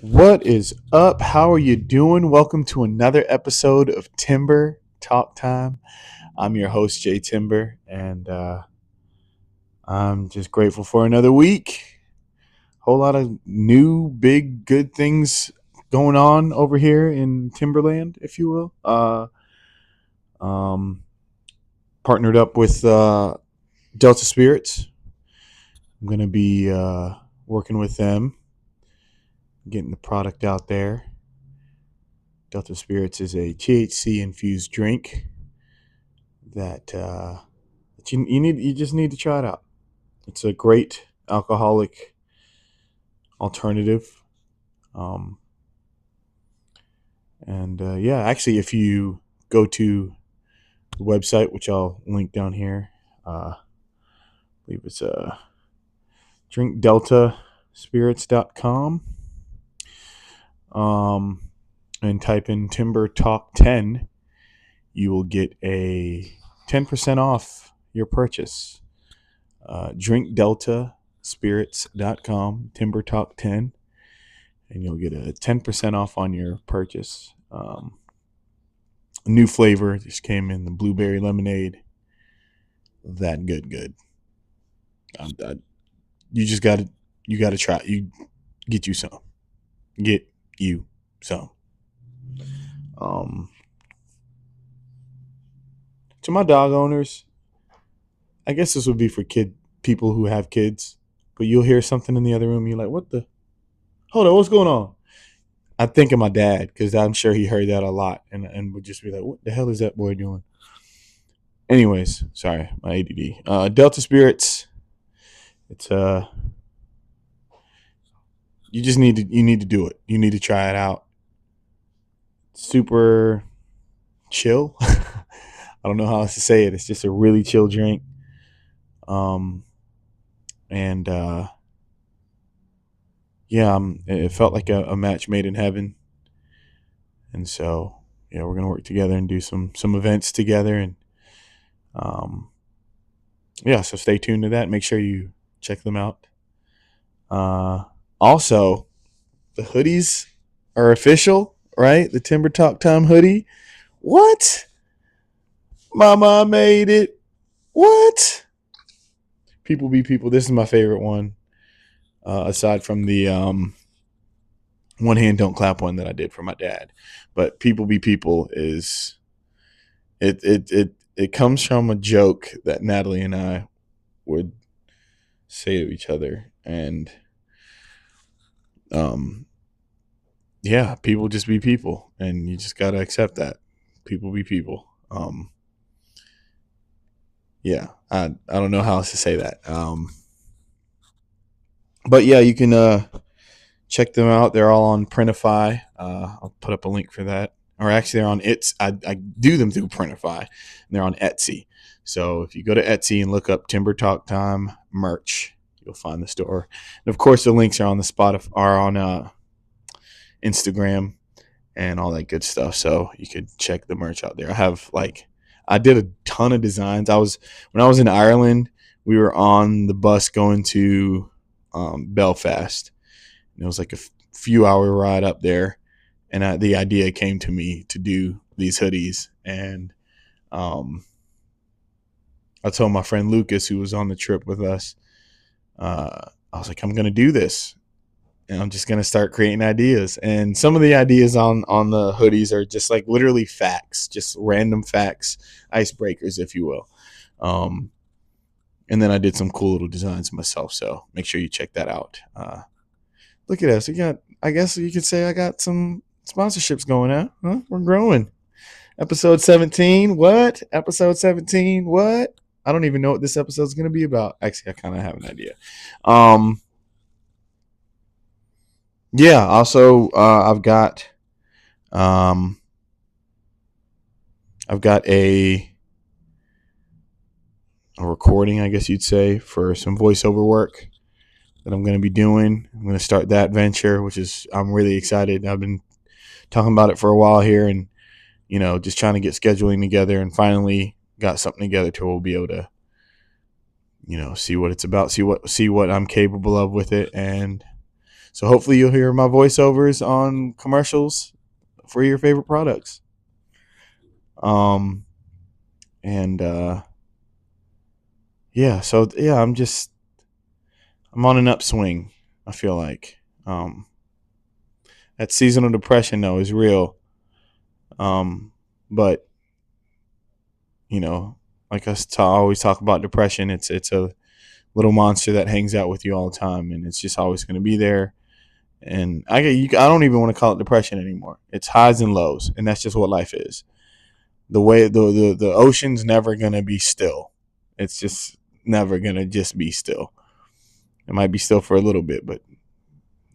What is up? How are you doing? Welcome to another episode of Timber Talk Time. I'm your host, Jay Timber, and I'm just grateful for another week. Whole lot of new, big, good things going on over here in Timberland, if you will. Um, Partnered up with Delta Spirits. I'm going to be working with them, getting the product out there. Delta Spirits is a THC infused drink that you just need to try it out. It's a great alcoholic alternative. Um, and actually, if you go to the website, which I'll link down here, I believe it's drinkdeltaspirits.com, and type in Timber Talk 10, you will get a 10% off your purchase. DrinkDeltaSpirits.com, Timber Talk 10, and you'll get a 10% off on your purchase. A new flavor just came in, the blueberry lemonade. That good. You just gotta try. You get you some. Get you some. Um, to my dog owners, I guess this would be for people who have kids, but you'll hear something in the other room. You're like, what the? Hold on, what's going on? I think of my dad because I'm sure he heard that a lot and would just be like, what the hell is that boy doing? Anyways, sorry, my ADD. Delta Spirits. It's you need to do it. You need to try it out. Super chill. I don't know how else to say it. It's just a really chill drink. And yeah, it felt like a match made in heaven. And so yeah, we're gonna work together and do some events together, and yeah, so stay tuned to that. Make sure you check them out. Also, the hoodies are official, right? The Timber Talk Time hoodie. What? Mama made it. What? People be people. This is my favorite one, aside from the one hand don't clap one that I did for my dad. But people be people is it comes from a joke that Natalie and I would say to each other, and um yeah, people just be people, and you just gotta accept that people be people. Yeah, I don't know how else to say that. But yeah, you can check them out. They're all on Printify. I'll put up a link for that. Or actually, they're on Etsy. I do them through Printify, and they're on Etsy. So if you go to Etsy and look up Timber Talk Time merch, you'll find the store. And of course, the links are on the Spotify, are on Instagram, and all that good stuff. So you could check the merch out there. I did a ton of designs. When I was in Ireland, we were on the bus going to Belfast. And it was like a few hour ride up there, and the idea came to me to do these hoodies. And I told my friend Lucas, who was on the trip with us, I was like, I'm gonna do this, and I'm just gonna start creating ideas. And some of the ideas on the hoodies are just like literally facts, just random facts, icebreakers, if you will. And then I did some cool little designs myself. So make sure you check that out. Look at us. I guess you could say I got some sponsorships going on. Huh? We're growing. Episode 17. What? Episode 17. What? I don't even know what this episode is going to be about. Actually, I kind of have an idea. Yeah. Also, I've got a recording, I guess you'd say, for some voiceover work that I'm going to be doing. I'm going to start that venture, I'm really excited. I've been talking about it for a while here, and just trying to get scheduling together, and finally got something together to where we'll be able to, see what it's about, see what I'm capable of with it, and So hopefully you'll hear my voiceovers on commercials for your favorite products. Um, and yeah, so yeah, I'm on an upswing. I feel like that seasonal depression though is real. But you know, like always talk about depression. It's a little monster that hangs out with you all the time, and it's just always going to be there. And I don't even want to call it depression anymore. It's highs and lows, and that's just what life is. The way the ocean's never going to be still. It's just never going to just be still. It might be still for a little bit, but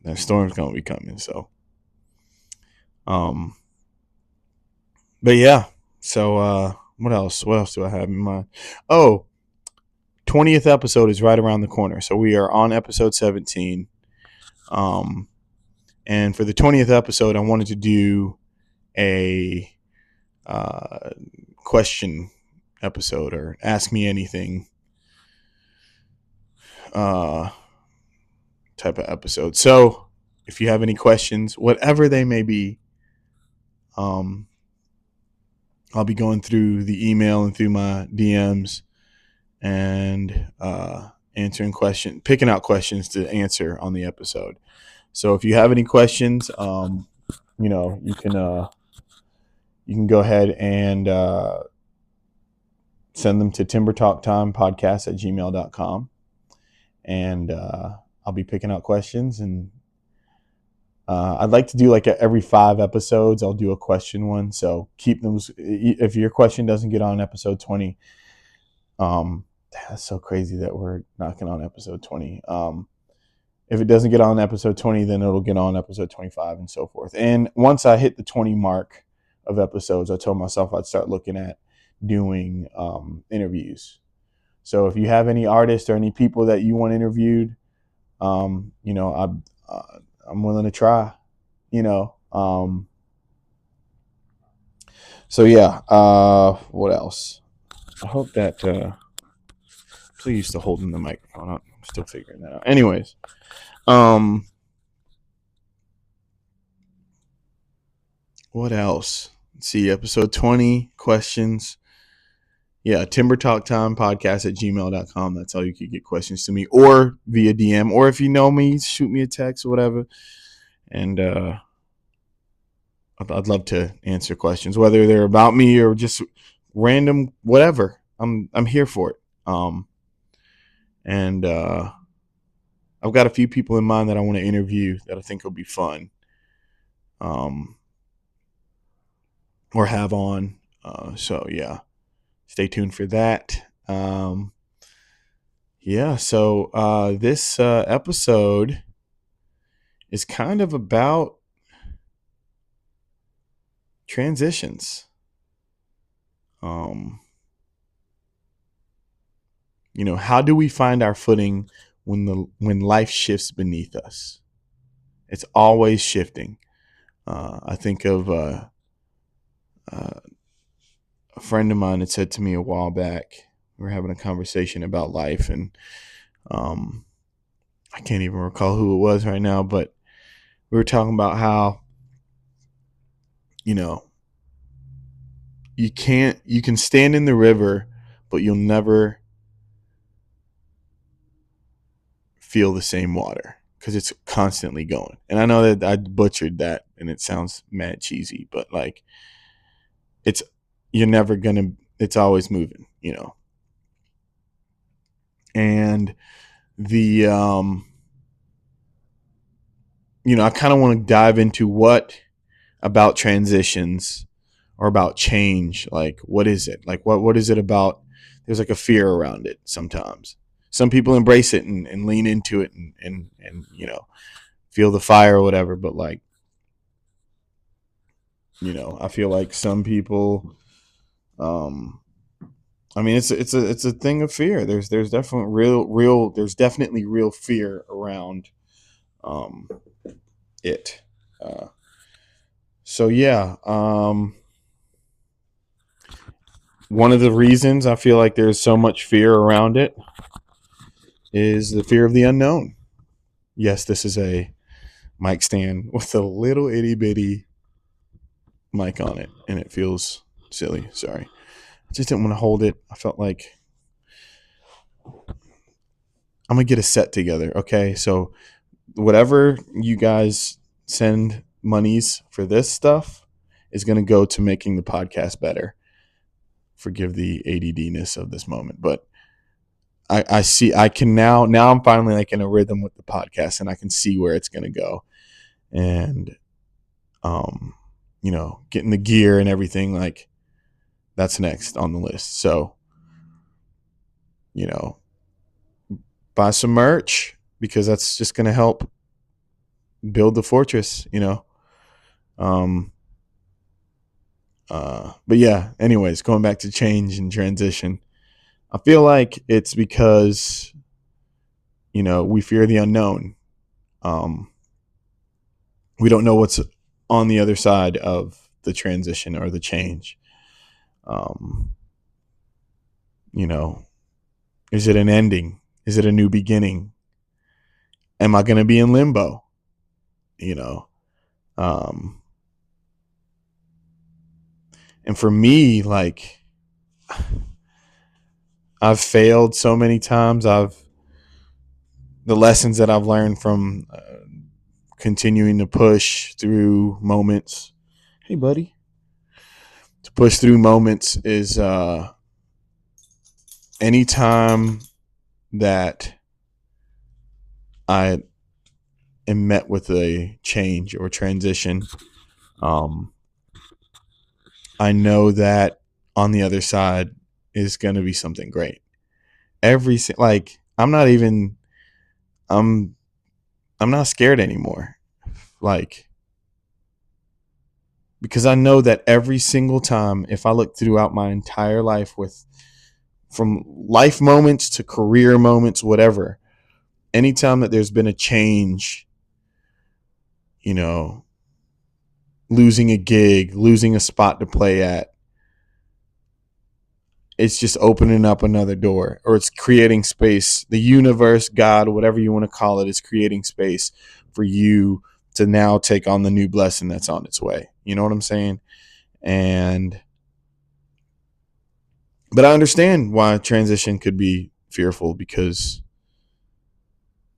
that storm's going to be coming. So, um, but yeah. So, what else? What else do I have in mind? Oh, 20th episode is right around the corner. So we are on episode 17. And for the 20th episode, I wanted to do a question episode or ask me anything type of episode. So if you have any questions, whatever they may be, I'll be going through the email and through my DMs and answering questions, picking out questions to answer on the episode. So if you have any questions, you can go ahead and send them to timbertalktimepodcast@gmail.com. And I'll be picking out questions. And I'd like to do like every 5 episodes, I'll do a question one. So keep them. If your question doesn't get on episode 20, that's so crazy that we're knocking on episode 20. If it doesn't get on episode 20, then it'll get on episode 25 and so forth. And once I hit the 20 mark of episodes, I told myself I'd start looking at doing interviews. So if you have any artists or any people that you want interviewed, I'm willing to try, So yeah, what else? I hope that, please to holding the microphone. I'm still figuring that out. Anyways, what else? Let's see, episode 20, questions. Yeah, TimberTalkTimePodcast@gmail.com. That's how you can get questions to me, or via DM, or if you know me, shoot me a text or whatever. And I'd love to answer questions, whether they're about me or just random, whatever. I'm here for it. And I've got a few people in mind that I want to interview that I think will be fun. Or have on. So yeah, stay tuned for that. Yeah, so this episode is kind of about transitions. How do we find our footing when life shifts beneath us? It's always shifting. I think of a friend of mine had said to me a while back. We were having a conversation about life, and I can't even recall who it was right now, but we were talking about how, you can stand in the river, but you'll never feel the same water because it's constantly going. And I know that I butchered that and it sounds mad cheesy, but like it's always moving, And the I kind of want to dive into what about transitions or about change, like what is it? Like what is it about? There's like a fear around it sometimes. Some people embrace it and lean into it and feel the fire or whatever, but like I feel like some people it's a thing of fear. There's definitely real fear around it. So yeah, one of the reasons I feel like there's so much fear around it is the fear of the unknown. Yes, this is a mic stand with a little itty bitty mic on it, and it feels silly. Sorry. I just didn't want to hold it. I felt like I'm going to get a set together. Okay. So whatever you guys send monies for this stuff is going to go to making the podcast better. Forgive the ADD-ness of this moment, but I see, I can now I'm finally like in a rhythm with the podcast, and I can see where it's going to go. And, getting the gear and everything, like that's next on the list. So, buy some merch, because that's just going to help build the fortress, but yeah, anyways, going back to change and transition, I feel like it's because, we fear the unknown. We don't know what's on the other side of the transition or the change. Um, is it an ending? Is it a new beginning? Am I going to be in limbo? Um, and for me, like, I've failed so many times. The lessons that I've learned from continuing to push through moments. Hey, buddy. To push through moments is anytime that I am met with a change or transition, I know that on the other side is going to be something great. I'm not even, I'm not scared anymore. Like, because I know that every single time, if I look throughout my entire life, from life moments to career moments, whatever, anytime that there's been a change, losing a gig, losing a spot to play at, it's just opening up another door, or it's creating space. The universe, God, whatever you want to call it, is creating space for you to now take on the new blessing that's on its way. You know what I'm saying? But I understand why transition could be fearful, because,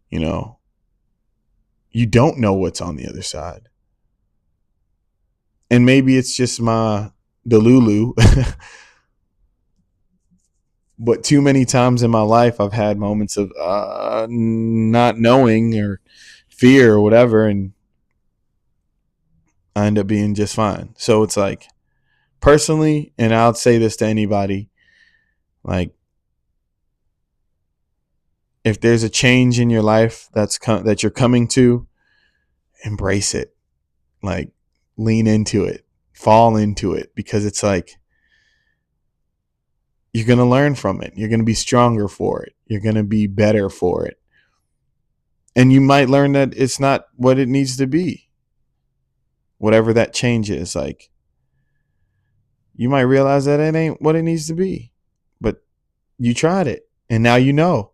you don't know what's on the other side. And maybe it's just my delulu, but too many times in my life, I've had moments of not knowing or fear or whatever, and I end up being just fine. So it's like, personally, and I'll say this to anybody, like, if there's a change in your life that you're coming to, embrace it. Like, lean into it, fall into it, because it's like, you're going to learn from it. You're going to be stronger for it. You're going to be better for it. And you might learn that it's not what it needs to be. Whatever that change is, like, you might realize that it ain't what it needs to be. But you tried it, and now you know.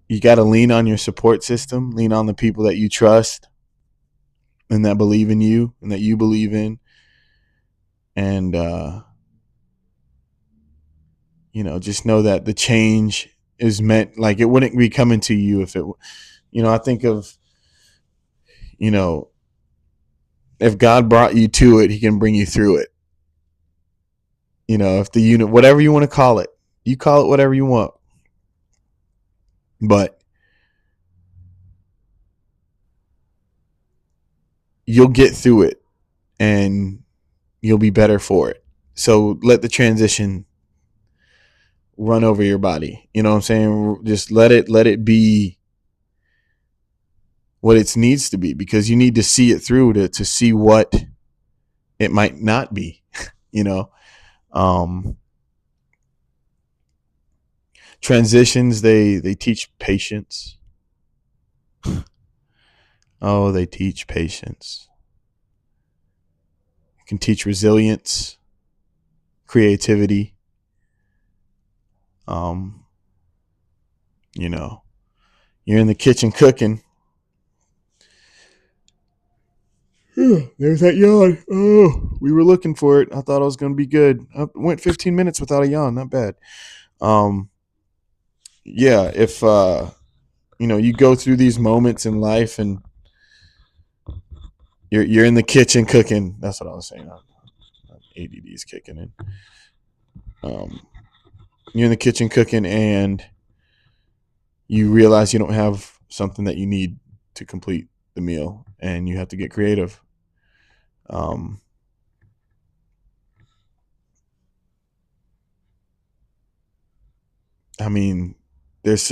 You got to lean on your support system, lean on the people that you trust and that believe in you and that you believe in. And, just know that the change is meant, like, it wouldn't be coming to you if it, I think of, if God brought you to it, he can bring you through it. If the unit, whatever you want to call it, you call it whatever you want. But you'll get through it, and you'll be better for it. So let the transition run over your body. You know what I'm saying? Just let it be what it needs to be, because you need to see it through to see what it might not be. um Transitions, they teach patience. Oh, they teach patience. It can teach resilience, creativity, Um, you know, you're in the kitchen cooking. There's that yawn. Oh, we were looking for it. I thought I was going to be good. I went 15 minutes without a yawn. Not bad. Um, yeah, if you go through these moments in life and you're in the kitchen cooking. That's what I was saying. ADD's kicking in. Um, you're in the kitchen cooking and you realize you don't have something that you need to complete the meal, and you have to get creative. Um, I mean, there's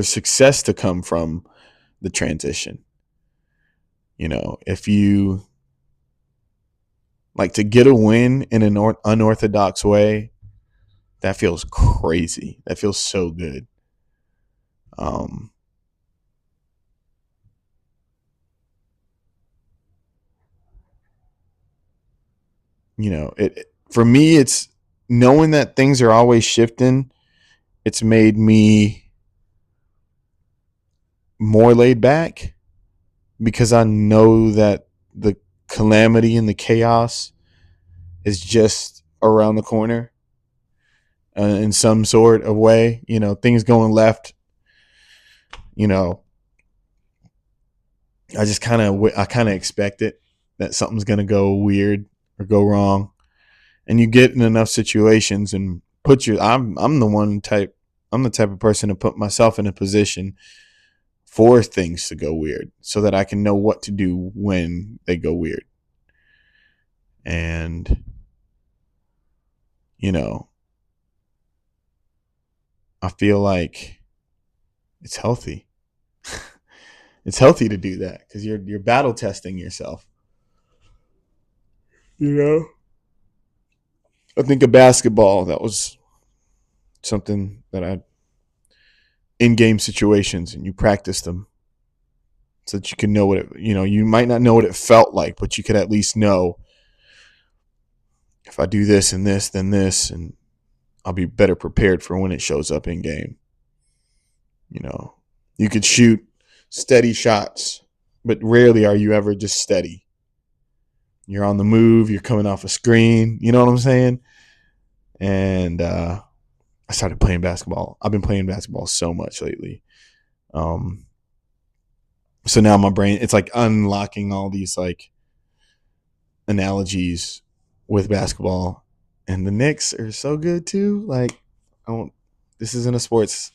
success to come from the transition. If you like to get a win in an unorthodox way, that feels crazy. That feels so good. Um, it for me, it's knowing that things are always shifting. It's made me more laid back because I know that the calamity and the chaos is just around the corner in some sort of way. Things going left. You know, I kind of expect it that something's gonna go weird or go wrong, and you get in enough situations and I'm the type of person to put myself in a position for things to go weird so that I can know what to do when they go weird. And you know, I feel like it's healthy. It's healthy to do that because you're battle testing yourself. You know, I think of basketball. That was something that I in game situations, and you practice them so that you can know what it. You might not know what it felt like, but you could at least know if I do this and this, then this, and I'll be better prepared for when it shows up in game. You could shoot steady shots, but rarely are you ever just steady. You're on the move. You're coming off a screen. You know what I'm saying? And I started playing basketball. I've been playing basketball so much lately. Um, so now my brain, it's like unlocking all these like analogies with basketball, and the Knicks are so good too. Like, I don't. This isn't a sports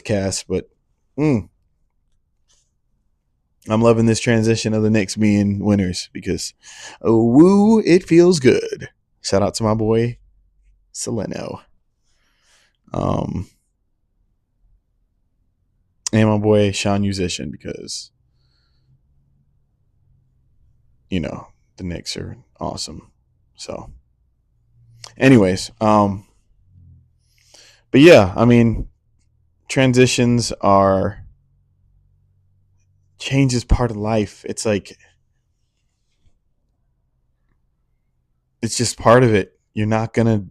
cast, but I'm loving this transition of the Knicks being winners because, oh, woo, it feels good. Shout out to my boy Soleno. Um, and my boy Sean Musician because, the Knicks are awesome. So, anyways, but yeah, I mean, transitions are change is part of life. It's like it's just part of it. You're not gonna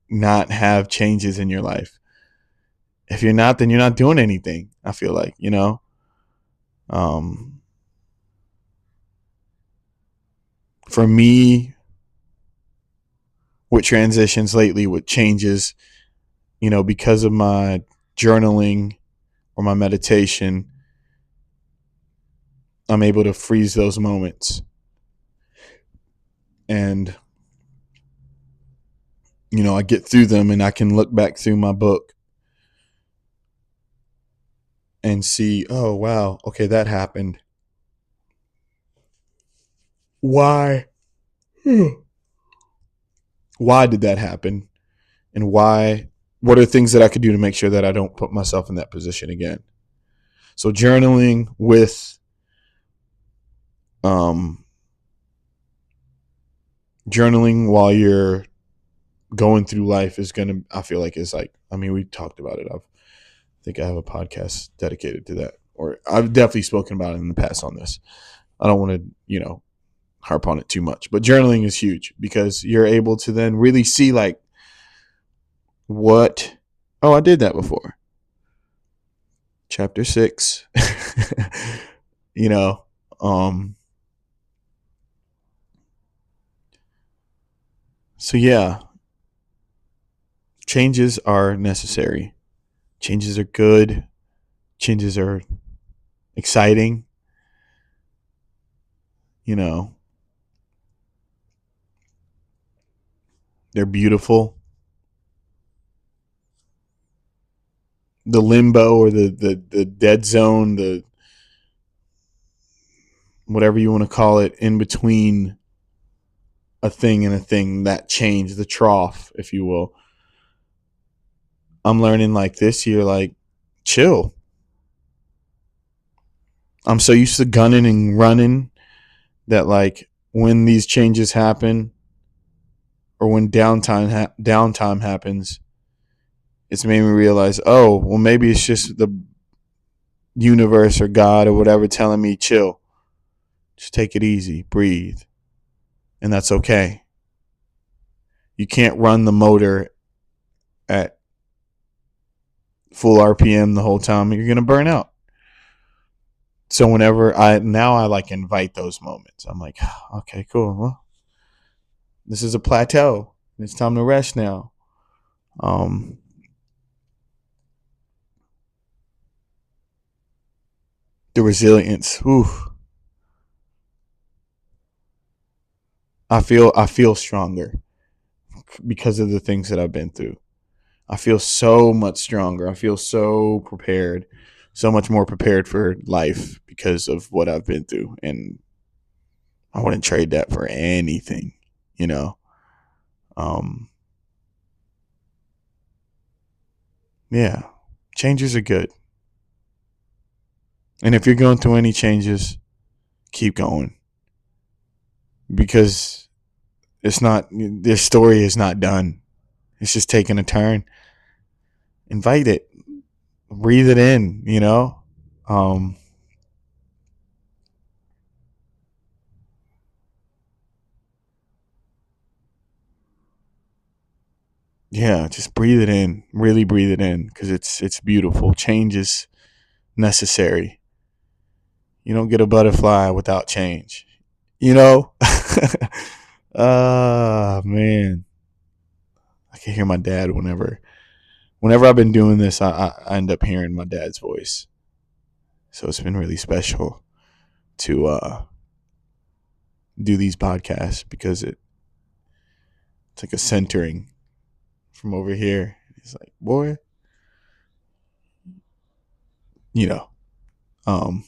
not have changes in your life. If you're not, then you're not doing anything. I feel like, Um, for me, with transitions lately, with changes, because of my journaling or my meditation, I'm able to freeze those moments. And, I get through them and I can look back through my book and see, oh, wow, okay, that happened. Why? Why did that happen? And what are things that I could do to make sure that I don't put myself in that position again? So um, journaling while you're going through life I feel like is like, I mean, we talked about it. I think I have a podcast dedicated to that, or I've definitely spoken about it in the past on this. I don't want to, harp on it too much, but journaling is huge because you're able to then really see like What? Oh, I did that before. Chapter 6. you know, um, so yeah, changes are necessary. Changes are good. Changes are exciting. You know, they're beautiful. The limbo or the dead zone, the whatever you want to call it, in between a thing and a thing, that change, the trough, if you will. I'm learning like this year, like, chill. I'm so used to gunning and running that, like, when these changes happen or when downtime happens, it's made me realize, oh, well, maybe it's just the universe or God or whatever telling me chill. Just take it easy, breathe, and that's okay. You can't run the motor at full RPM the whole time. You're going to burn out. So whenever I like invite those moments. I'm like, okay, cool. Well, this is a plateau. It's time to rest now. Um, the resilience. Ooh, I feel stronger because of the things that I've been through. I feel so much stronger. I feel so prepared, so much more prepared for life because of what I've been through, and I wouldn't trade that for anything. You know. Um, yeah, changes are good. And if you're going through any changes, keep going, because it's not, this story is not done. It's just taking a turn. Invite it, breathe it in, Um, yeah, just breathe it in, really breathe it in, because it's beautiful. Change is necessary. You don't get a butterfly without change, you know? Man. I can hear my dad whenever I've been doing this, I end up hearing my dad's voice. So it's been really special to do these podcasts, because it's like a centering from over here. He's like, boy, you know, um,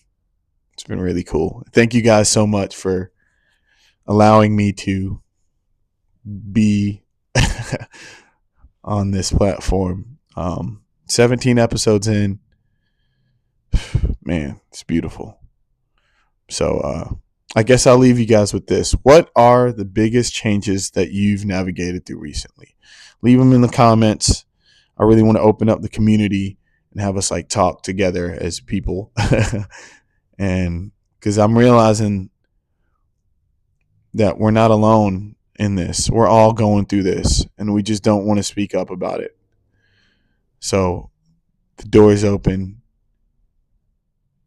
it's been really cool. Thank you guys so much for allowing me to be on this platform. 17 episodes in, man, it's beautiful. So I guess I'll leave you guys with this. What are the biggest changes that you've navigated through recently? Leave them in the comments. I really want to open up the community and have us like talk together as people. And because I'm realizing that we're not alone in this. We're all going through this, and we just don't want to speak up about it. So the door is open.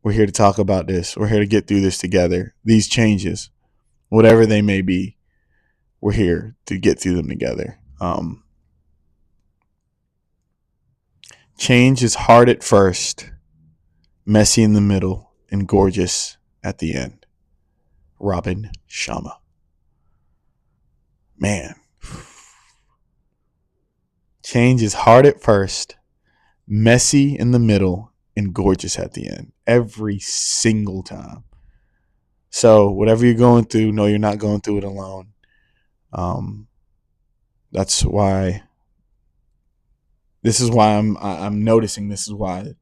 We're here to talk about this. We're here to get through this together. These changes, whatever they may be, we're here to get through them together. Change is hard at first, messy in the middle, and gorgeous at the end. Robin Sharma. Man. Change is hard at first, messy in the middle, and gorgeous at the end. Every single time. So whatever you're going through, know you're not going through it alone. That's why. This is why I'm noticing. This is why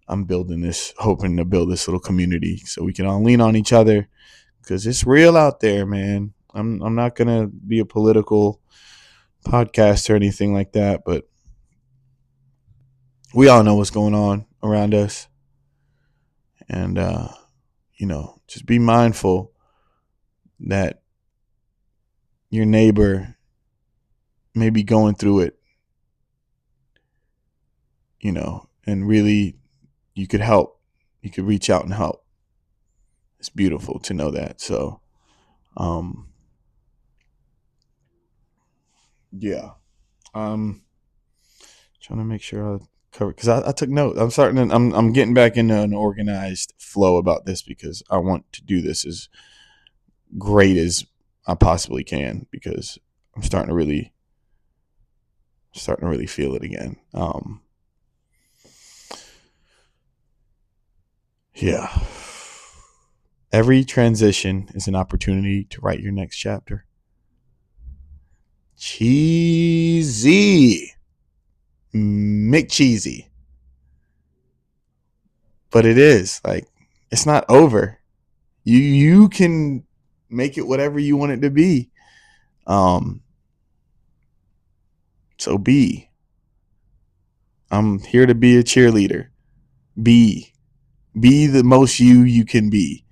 I'm building this, hoping to build this little community so we can all lean on each other, because it's real out there, man. I'm not gonna be a political podcast or anything like that, but we all know what's going on around us, and just be mindful that your neighbor may be going through it and really you could help. You could reach out and help. It's beautiful to know that. So, yeah. Trying to make sure I cover, because I took note. I'm getting back into an organized flow about this because I want to do this as great as I possibly can, because I'm starting to really feel it again. Yeah. Every transition is an opportunity to write your next chapter. Cheesy. McCheesy. But it is like, it's not over. You can make it whatever you want it to be. So I'm here to be a cheerleader. Be the most you can be,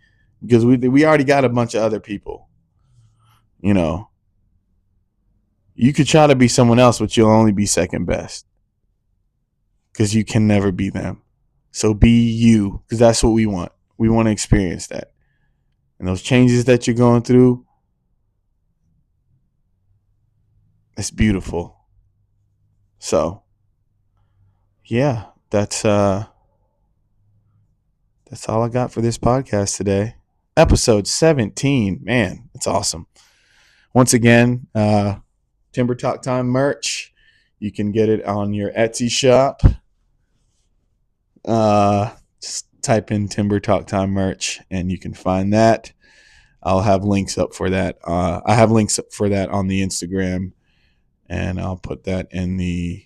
because we already got a bunch of other people. You could try to be someone else, but you'll only be second best, because you can never be them. So be you, because that's what we want. We want to experience that. And those changes that you're going through, it's beautiful. So, yeah, that's all I got for this podcast today. Episode 17. Man, it's awesome. Once again, TimberTak Time merch. You can get it on your Etsy shop. Just type in TimberTak Time merch and you can find that. I'll have links up for that. I have links up for that on the Instagram, and I'll put that in the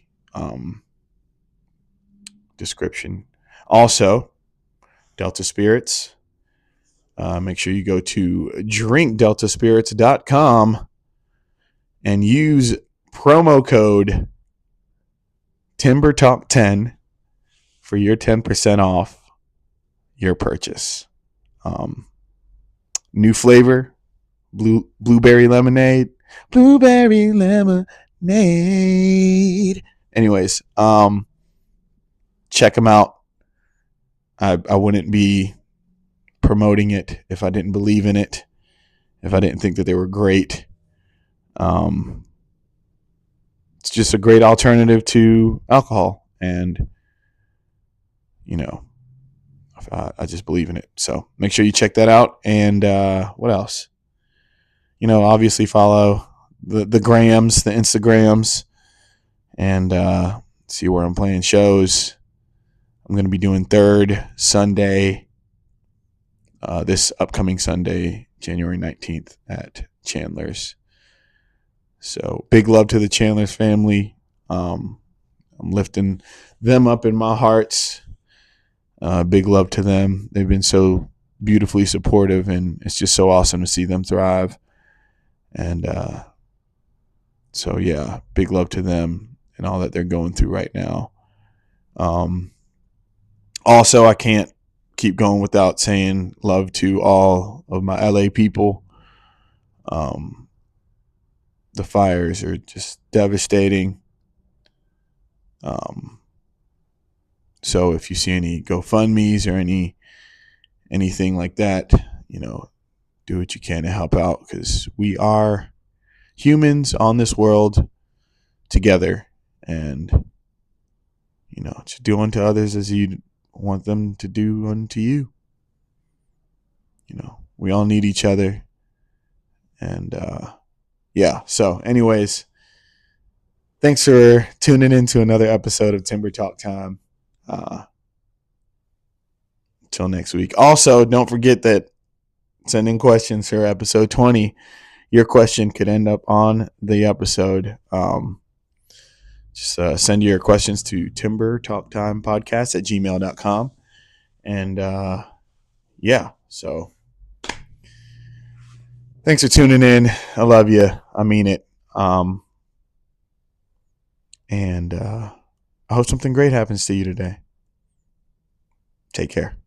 description. Also, Delta Spirits. Make sure you go to drinkdeltaspirits.com and use promo code TimberTalk10 for your 10% off your purchase. New flavor, blueberry lemonade. Blueberry lemonade. Anyways, check them out. I wouldn't be promoting it if I didn't believe in it, if I didn't think that they were great. It's just a great alternative to alcohol, and I just believe in it. So make sure you check that out. And what else? Obviously follow the grams, the Instagrams, and see where I'm playing shows. I'm going to be doing Third Sunday, this upcoming Sunday, January 19th at Chandler's. So big love to the Chandler's family. I'm lifting them up in my hearts. Big love to them. They've been so beautifully supportive, and it's just so awesome to see them thrive. And so, yeah, big love to them and all that they're going through right now. Also, I can't keep going without saying love to all of my LA people. The fires are just devastating. So if you see any GoFundMes or anything like that, do what you can to help out, because we are humans on this world together, and just do unto others as you want them to do unto you. We all need each other. And yeah, so anyways, thanks for tuning in to another episode of Timber Talk Time. Until next week. Also, don't forget that send in questions for episode 20. Your question could end up on the episode. Just send your questions to timbertalktimepodcast@gmail.com. And yeah, so thanks for tuning in. I love you. I mean it. And I hope something great happens to you today. Take care.